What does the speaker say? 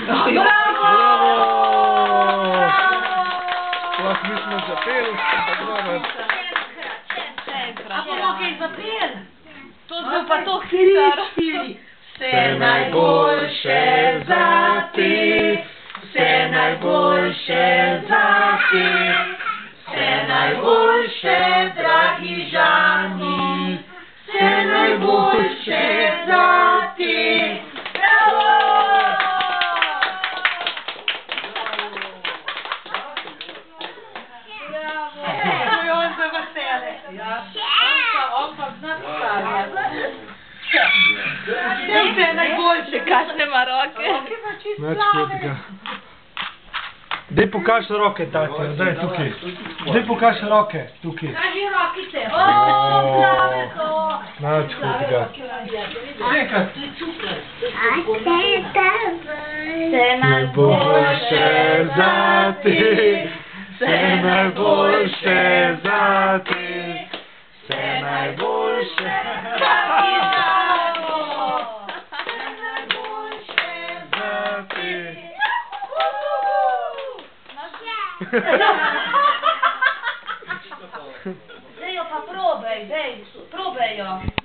Brawo! Lahko mi smo zapeli, ampak dobro. A pa lahko kaj zapel? To bil pa to hiter. Vse najboljše zate, vse najboljše zate, vse najboljše, dragi Žani, vse najboljše zate. Bravo! On se veseli. On pa zna postavljati. Vse najboljše, kakšne ima roke. Nič hudega. Daj pokaž roke, Tatja, daj tukaj. Daj pokaž roke, tukaj. Kaži rokice. Nič hudega. Vse Najboljše zate, vse najboljše zate, vse najboljše. Zdaj jo pa probej, probej jo.